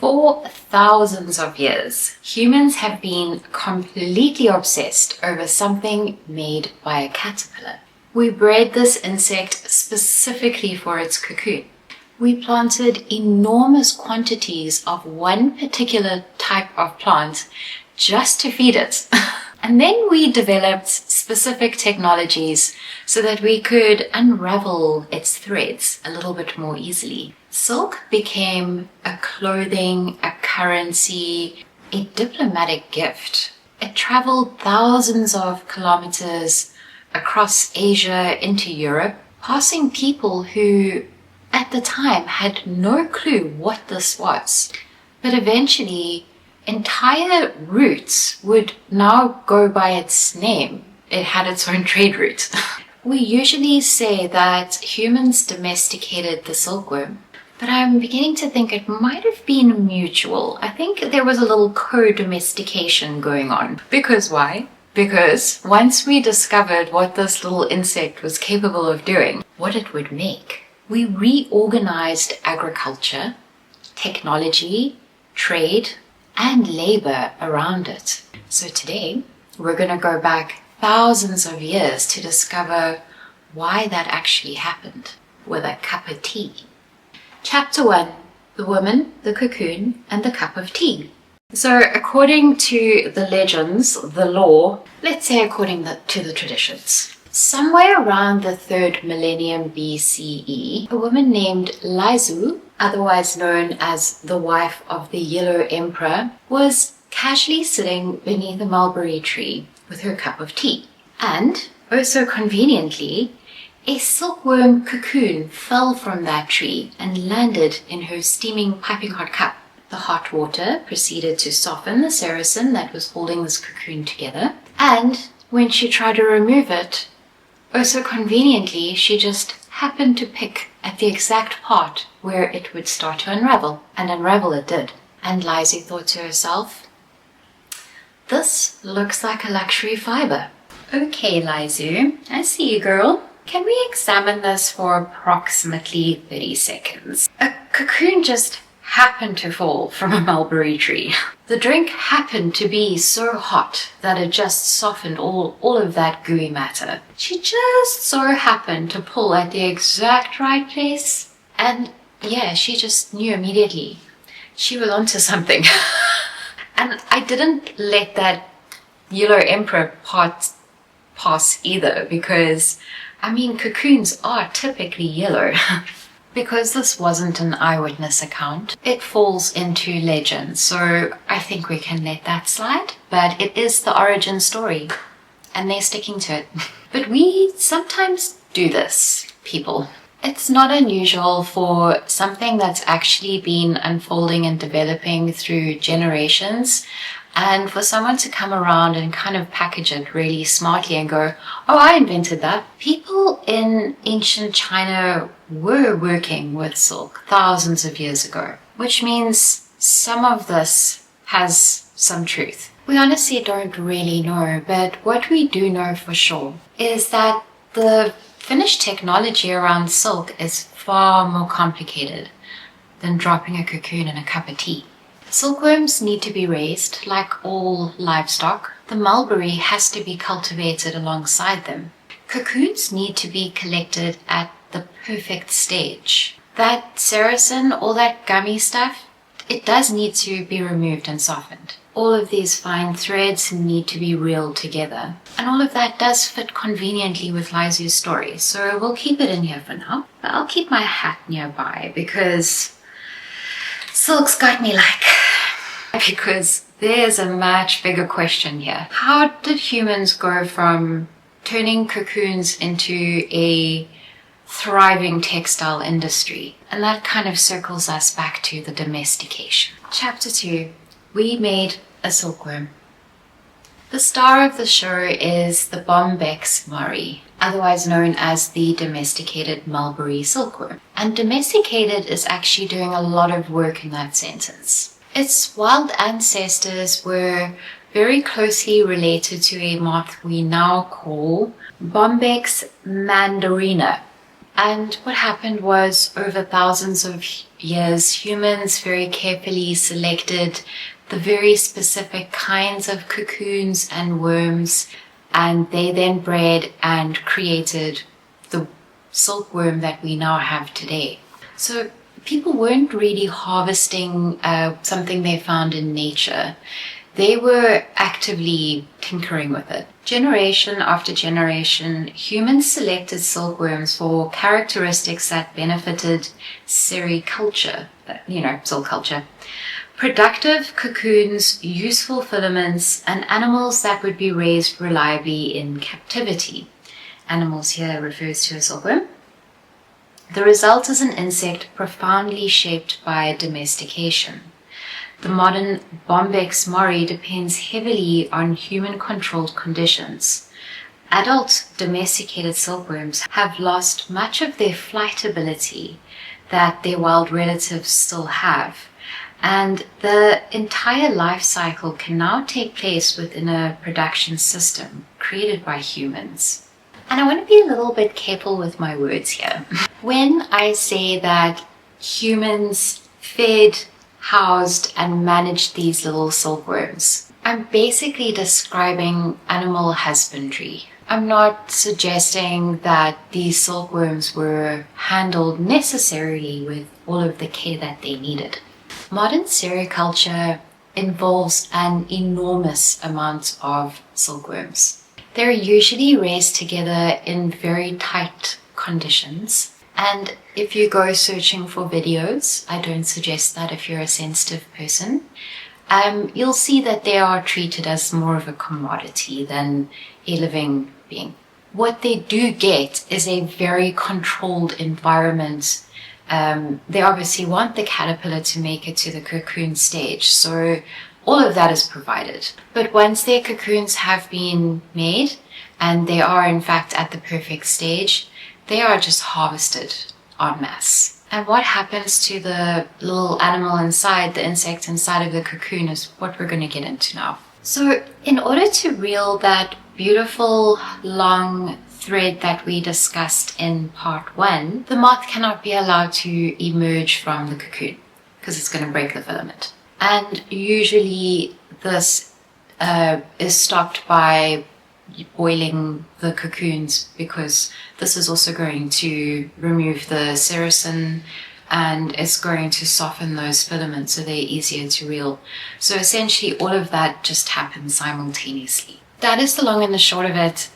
For thousands of years, humans have been completely obsessed over something made by a caterpillar. We bred this insect specifically for its cocoon. We planted enormous quantities of one particular type of plant just to feed it. And then we developed specific technologies so that we could unravel its threads a little bit more easily. Silk became a clothing, a currency, a diplomatic gift. It traveled thousands of kilometers across Asia into Europe, passing people who at the time had no clue what this was. But eventually, entire routes would now go by its name. It had its own trade route. We usually say that humans domesticated the silkworm, but I'm beginning to think it might have been mutual. I think there was a little co-domestication going on. Because why? Because once we discovered what this little insect was capable of doing, what it would make, we reorganized agriculture, technology, trade, and labor around it. So today, we're going to go back thousands of years to discover why that actually happened with a cup of tea. Chapter 1. The woman, the cocoon, and the cup of tea. So according to the legends, the lore, let's say according to the traditions, somewhere around the 3rd millennium BCE, a woman named Leizu, otherwise known as the wife of the Yellow Emperor, was casually sitting beneath a mulberry tree with her cup of tea. And, oh so conveniently, a silkworm cocoon fell from that tree and landed in her steaming piping hot cup. The hot water proceeded to soften the saracen that was holding this cocoon together, and when she tried to remove it, oh so conveniently, she just happened to pick at the exact part where it would start to unravel, and unravel it did. And Leizu thought to herself, this looks like a luxury fibre. Okay, Leizu, I see you, girl. Can we examine this for approximately 30 seconds? A cocoon just happened to fall from a mulberry tree. The drink happened to be so hot that it just softened all of that gooey matter. She just so happened to pull at the exact right place, and yeah, she just knew immediately. She was onto something. And I didn't let that Yellow Emperor part pass either, because I mean, cocoons are typically yellow. Because this wasn't an eyewitness account, it falls into legend, so I think we can let that slide. But it is the origin story, and they're sticking to it. But we sometimes do this, people. It's not unusual for something that's actually been unfolding and developing through generations, and for someone to come around and kind of package it really smartly and go, oh, I invented that. People in ancient China were working with silk thousands of years ago, which means some of this has some truth. We honestly don't really know, but what we do know for sure is that the finished technology around silk is far more complicated than dropping a cocoon in a cup of tea. Silkworms need to be raised like all livestock. The mulberry has to be cultivated alongside them. Cocoons need to be collected at the perfect stage. That saracen, all that gummy stuff, it does need to be removed and softened. All of these fine threads need to be reeled together. And all of that does fit conveniently with Leizu's story, so we'll keep it in here for now. But I'll keep my hat nearby because silk's got me like... Because there's a much bigger question here. How did humans go from turning cocoons into a thriving textile industry? And that kind of circles us back to the domestication. Chapter 2. We made a silkworm. The star of the show is the Bombyx murray, otherwise known as the domesticated mulberry silkworm. And domesticated is actually doing a lot of work in that sentence. Its wild ancestors were very closely related to a moth we now call Bombyx mandarina. And what happened was, over thousands of years, humans very carefully selected the very specific kinds of cocoons and worms, and they then bred and created the silkworm that we now have today. So people weren't really harvesting something they found in nature. They were actively tinkering with it. Generation after generation, humans selected silkworms for characteristics that benefited sericulture, silk culture. Productive cocoons, useful filaments, and animals that would be raised reliably in captivity. Animals here refers to a silkworm. The result is an insect profoundly shaped by domestication. The modern Bombyx mori depends heavily on human-controlled conditions. Adult domesticated silkworms have lost much of their flight ability that their wild relatives still have, and the entire life cycle can now take place within a production system created by humans. And I want to be a little bit careful with my words here. When I say that humans fed, housed, and managed these little silkworms, I'm basically describing animal husbandry. I'm not suggesting that these silkworms were handled necessarily with all of the care that they needed. Modern sericulture involves an enormous amount of silkworms. They're usually raised together in very tight conditions. And if you go searching for videos, I don't suggest that if you're a sensitive person, you'll see that they are treated as more of a commodity than a living being. What they do get is a very controlled environment. They obviously want the caterpillar to make it to the cocoon stage, so all of that is provided. But once their cocoons have been made, and they are in fact at the perfect stage, they are just harvested en masse. And what happens to the little animal inside, the insect inside of the cocoon, is what we're going to get into now. So in order to reel that beautiful long thread that we discussed in part 1, the moth cannot be allowed to emerge from the cocoon because it's going to break the filament. And usually this is stopped by boiling the cocoons, because this is also going to remove the sericin and it's going to soften those filaments so they're easier to reel. So essentially all of that just happens simultaneously. That is the long and the short of it.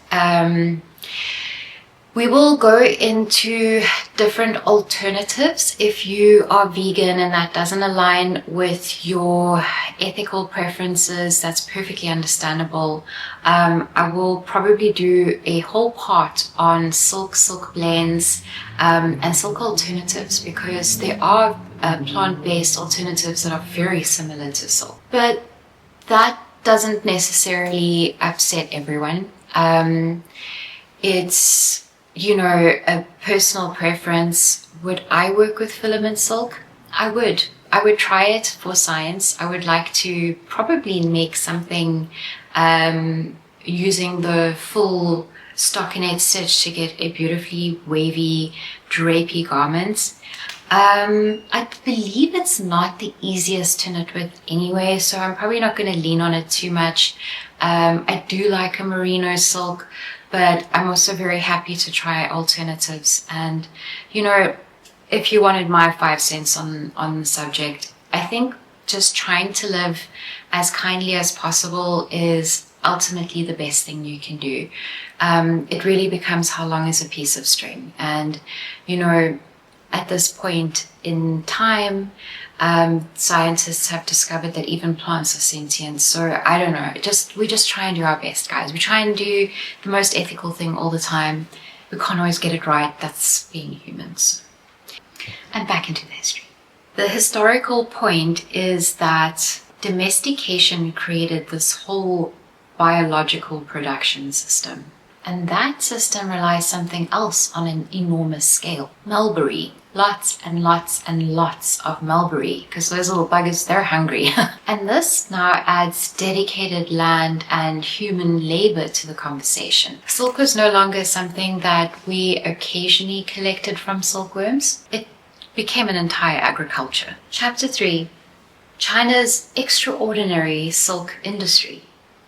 We will go into different alternatives if you are vegan and that doesn't align with your ethical preferences. That's perfectly understandable. I will probably do a whole part on silk blends, and silk alternatives, because there are plant-based alternatives that are very similar to silk. But that doesn't necessarily upset everyone. It's a personal preference. Would I work with filament silk? I would try it for science. I would like to probably make something using the full stockinette stitch to get a beautifully wavy, drapey garment. I believe it's not the easiest to knit with anyway, so I'm probably not going to lean on it too much. I do like a merino silk, but I'm also very happy to try alternatives. And, if you wanted my 5 cents on the subject, I think just trying to live as kindly as possible is ultimately the best thing you can do. It really becomes how long is a piece of string. And, at this point in time, scientists have discovered that even plants are sentient. So I don't know, we just try and do our best, guys. We try and do the most ethical thing all the time. We can't always get it right. That's being humans. And back into the history. The historical point is that domestication created this whole biological production system. And that system relies something else on an enormous scale: mulberry. lots and lots and lots of mulberry, because those little buggers, they're hungry. And this now adds dedicated land and human labor to the conversation. Silk was no longer something that we occasionally collected from silkworms. It became an entire agriculture. Chapter 3. China's extraordinary silk industry.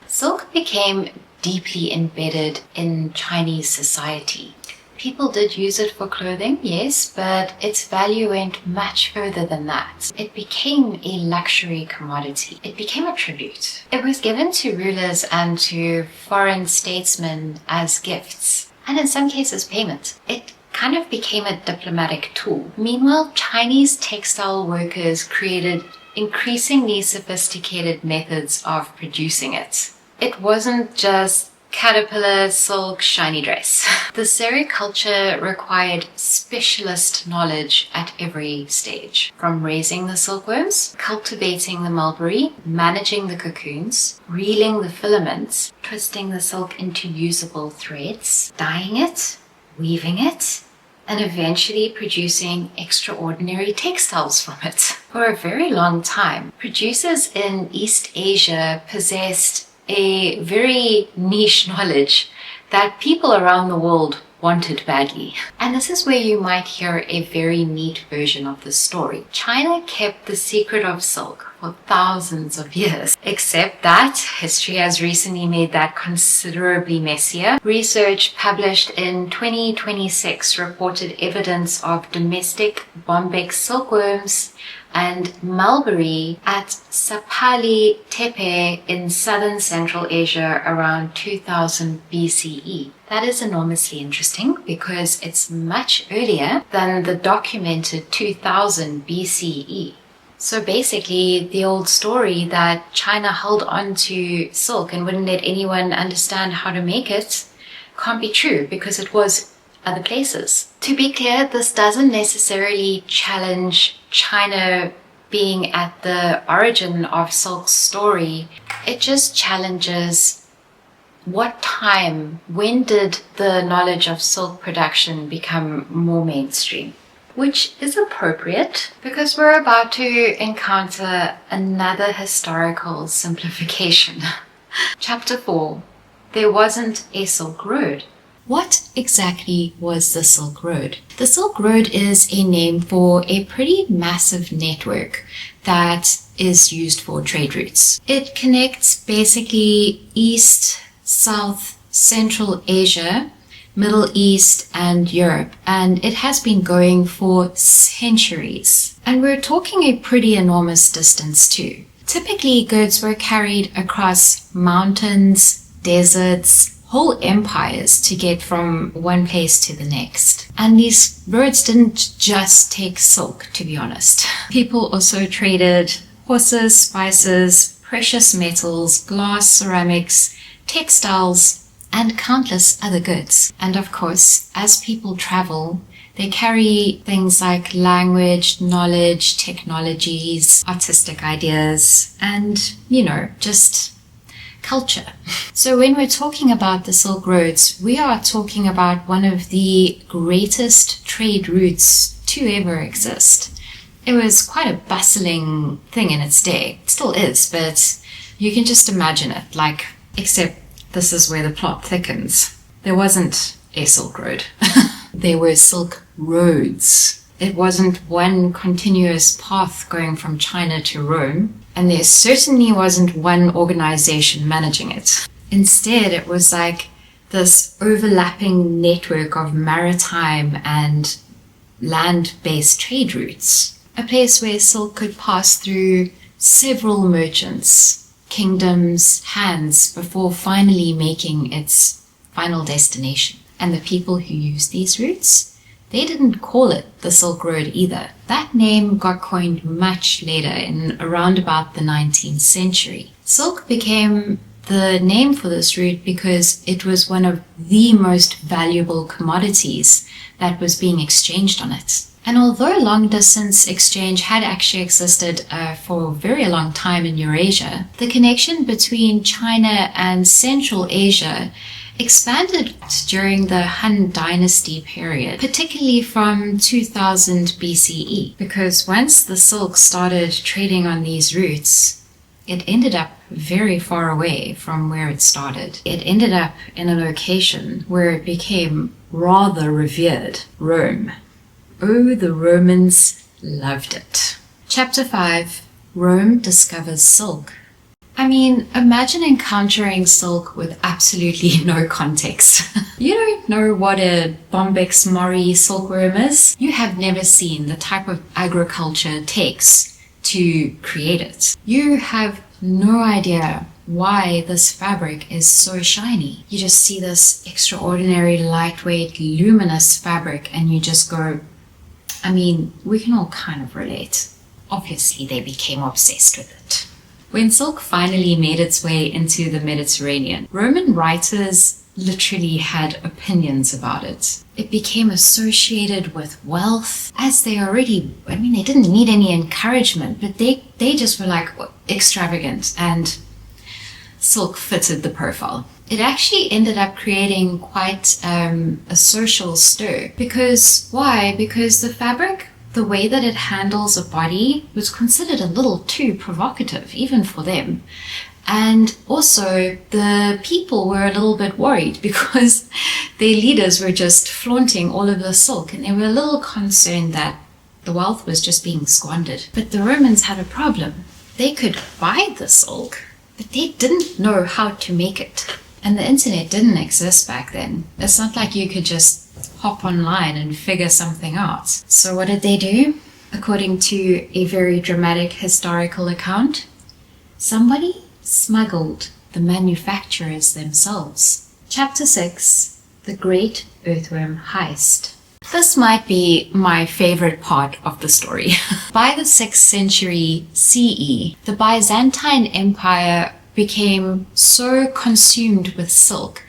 Silk became deeply embedded in Chinese society. People did use it for clothing, yes, but its value went much further than that. It became a luxury commodity. It became a tribute. It was given to rulers and to foreign statesmen as gifts, and in some cases payment. It kind of became a diplomatic tool. Meanwhile, Chinese textile workers created increasingly sophisticated methods of producing it. It wasn't just caterpillar, silk, shiny dress. The sericulture required specialist knowledge at every stage, from raising the silkworms, cultivating the mulberry, managing the cocoons, reeling the filaments, twisting the silk into usable threads, dyeing it, weaving it, and eventually producing extraordinary textiles from it. For a very long time, producers in East Asia possessed a very niche knowledge that people around the world wanted badly. And this is where you might hear a very neat version of the story. China kept the secret of silk for thousands of years, except that history has recently made that considerably messier. Research published in 2026 reported evidence of domestic Bombyx silkworms and mulberry at Sapali Tepe in southern Central Asia around 2000 BCE. That is enormously interesting because it's much earlier than the documented 2000 BCE. So basically, the old story that China held on to silk and wouldn't let anyone understand how to make it can't be true because it was other places. To be clear, this doesn't necessarily challenge China being at the origin of silk's story. It just challenges what time, when did the knowledge of silk production become more mainstream? Which is appropriate because we're about to encounter another historical simplification. Chapter 4. There wasn't a Silk Road. What exactly was the Silk Road? The Silk Road is a name for a pretty massive network that is used for trade routes. It connects basically East, South, Central Asia, Middle East, and Europe, and it has been going for centuries. And we're talking a pretty enormous distance too. Typically, goods were carried across mountains, deserts, whole empires to get from one place to the next. And these roads didn't just take silk, to be honest. People also traded horses, spices, precious metals, glass, ceramics, textiles, and countless other goods. And of course, as people travel, they carry things like language, knowledge, technologies, artistic ideas, and, just culture. So when we're talking about the Silk Roads, we are talking about one of the greatest trade routes to ever exist. It was quite a bustling thing in its day. It still is, but you can just imagine it, except this is where the plot thickens. There wasn't a Silk Road. There were Silk Roads. It wasn't one continuous path going from China to Rome, and there certainly wasn't one organization managing it. Instead, it was like this overlapping network of maritime and land-based trade routes. A place where silk could pass through several merchants, kingdoms, hands before finally making its final destination. And the people who used these routes, they didn't call it the Silk Road either. That name got coined much later in around about the 19th century. Silk became the name for this route because it was one of the most valuable commodities that was being exchanged on it. And although long-distance exchange had actually existed for a very long time in Eurasia, the connection between China and Central Asia expanded during the Han Dynasty period, particularly from 2000 BCE, because once the silk started trading on these routes, it ended up very far away from where it started. It ended up in a location where it became rather revered, Rome. Oh, the Romans loved it. Chapter 5, Rome discovers silk. I mean, imagine encountering silk with absolutely no context. You don't know what a Bombyx mori silkworm is. You have never seen the type of agriculture it takes to create it. You have no idea why this fabric is so shiny. You just see this extraordinary, lightweight, luminous fabric and you just go, I mean, we can all kind of relate. Obviously, they became obsessed with it. When silk finally made its way into the Mediterranean, Roman writers literally had opinions about it. It became associated with wealth, as they already, I mean, they didn't need any encouragement, but they just were like extravagant, and silk fitted the profile. It actually ended up creating quite a social stir. Because, why? Because the fabric, the way that it handles a body, was considered a little too provocative, even for them. And also, the people were a little bit worried because their leaders were just flaunting all of the silk, and they were a little concerned that the wealth was just being squandered. But the Romans had a problem. They could buy the silk, but they didn't know how to make it. And the internet didn't exist back then. It's not like you could just hop online and figure something out. So what did they do? According to a very dramatic historical account, somebody smuggled the manufacturers themselves. Chapter 6, The Great Earthworm Heist. This might be my favorite part of the story. By the 6th century CE, the Byzantine Empire became so consumed with silk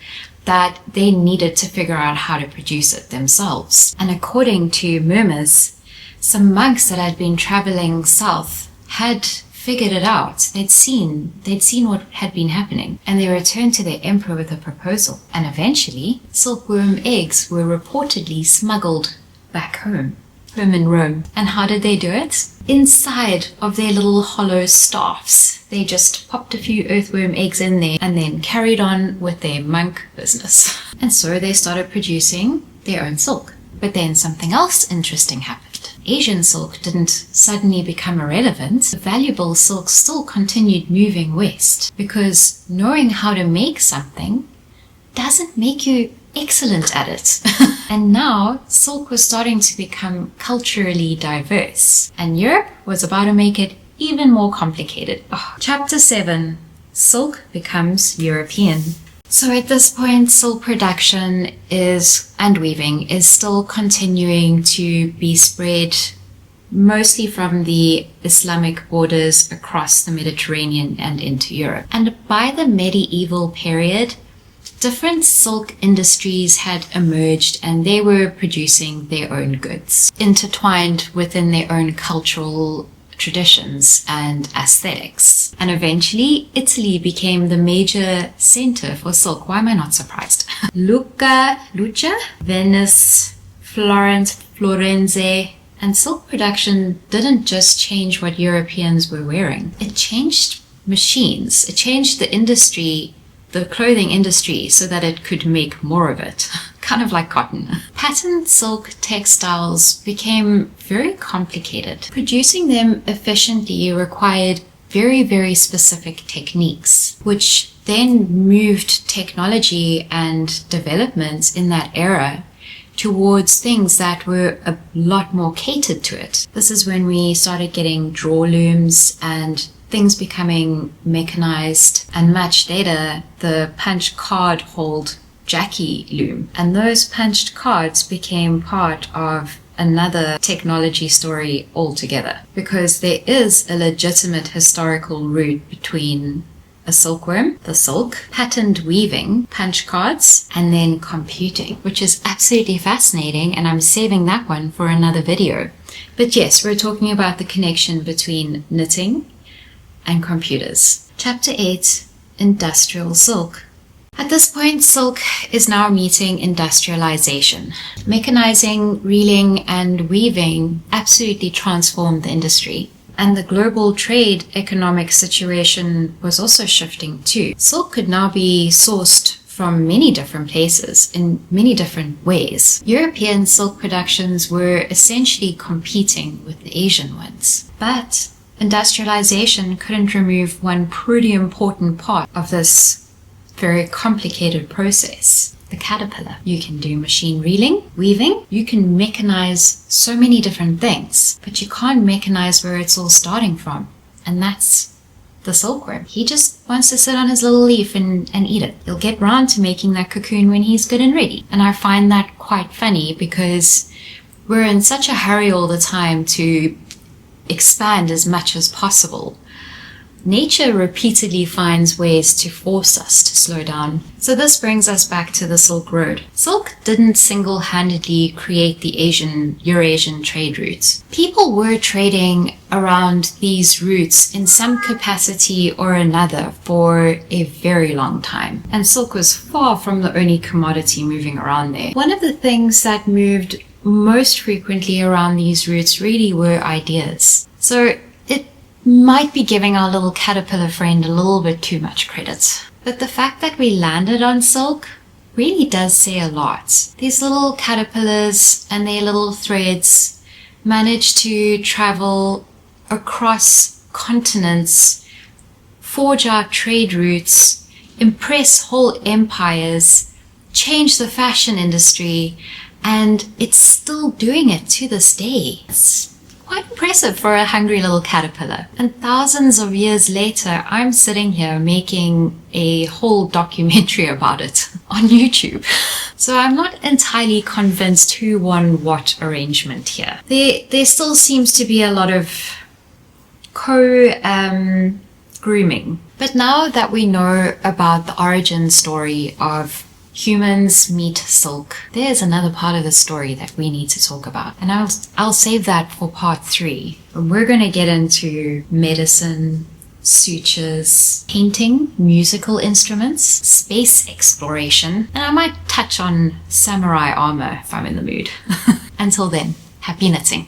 that they needed to figure out how to produce it themselves. And according to murmurs, some monks that had been traveling south had figured it out. They'd seen what had been happening, and they returned to their emperor with a proposal. And eventually, silkworm eggs were reportedly smuggled back home in Rome. And how did they do it? Inside of their little hollow staffs. They just popped a few earthworm eggs in there and then carried on with their monk business. And so they started producing their own silk. But then something else interesting happened. Asian silk didn't suddenly become irrelevant. The valuable silk still continued moving west, because knowing how to make something doesn't make you excellent at it. And now silk was starting to become culturally diverse, and Europe was about to make it even more complicated. Chapter 7, Silk becomes European. So at this point, silk production and weaving is still continuing to be spread mostly from the Islamic borders across the Mediterranean and into Europe. And by the medieval period, different silk industries had emerged, and they were producing their own goods, intertwined within their own cultural traditions and aesthetics. And eventually, Italy became the major center for silk. Why am I not surprised? Lucca, Venice, Florence, and silk production didn't just change what Europeans were wearing. It changed machines. It changed the industry, the clothing industry, so that it could make more of it. Kind of like cotton. Patterned silk textiles became very complicated. Producing them efficiently required very, very specific techniques, which then moved technology and developments in that era towards things that were a lot more catered to it. This is when we started getting draw looms and things becoming mechanized, and much later the punch card hold Jackie loom. And those punched cards became part of another technology story altogether, because there is a legitimate historical route between a silkworm, the silk, patterned weaving, punch cards, and then computing, which is absolutely fascinating, and I'm saving that one for another video. But yes, we're talking about the connection between knitting and computers. Chapter 8, Industrial Silk. At this point, silk is now meeting industrialization. Mechanizing, reeling, and weaving absolutely transformed the industry. And the global trade economic situation was also shifting too. Silk could now be sourced from many different places in many different ways. European silk productions were essentially competing with the Asian ones. But industrialization couldn't remove one pretty important part of this very complicated process: the caterpillar. You can do machine reeling, weaving, you can mechanize so many different things, but you can't mechanize where it's all starting from. And that's the silkworm. He just wants to sit on his little leaf and eat it. He'll get round to making that cocoon when he's good and ready. And I find that quite funny because we're in such a hurry all the time to expand as much as possible. Nature repeatedly finds ways to force us to slow down. So this brings us back to the Silk Road. Silk didn't single-handedly create the Eurasian trade routes. People were trading around these routes in some capacity or another for a very long time. And silk was far from the only commodity moving around there. One of the things that moved most frequently around these routes really were ideas. So it might be giving our little caterpillar friend a little bit too much credit. But the fact that we landed on silk really does say a lot. These little caterpillars and their little threads managed to travel across continents, forge out trade routes, impress whole empires, change the fashion industry, and it's still doing it to this day. It's quite impressive for a hungry little caterpillar. And thousands of years later, I'm sitting here making a whole documentary about it on YouTube. So I'm not entirely convinced who won what arrangement here. There still seems to be a lot of grooming. But now that we know about the origin story of humans meet silk, there's another part of the story that we need to talk about, and I'll save that for part 3. We're going to get into medicine, sutures, painting, musical instruments, space exploration, and I might touch on samurai armor if I'm in the mood. Until then, happy knitting.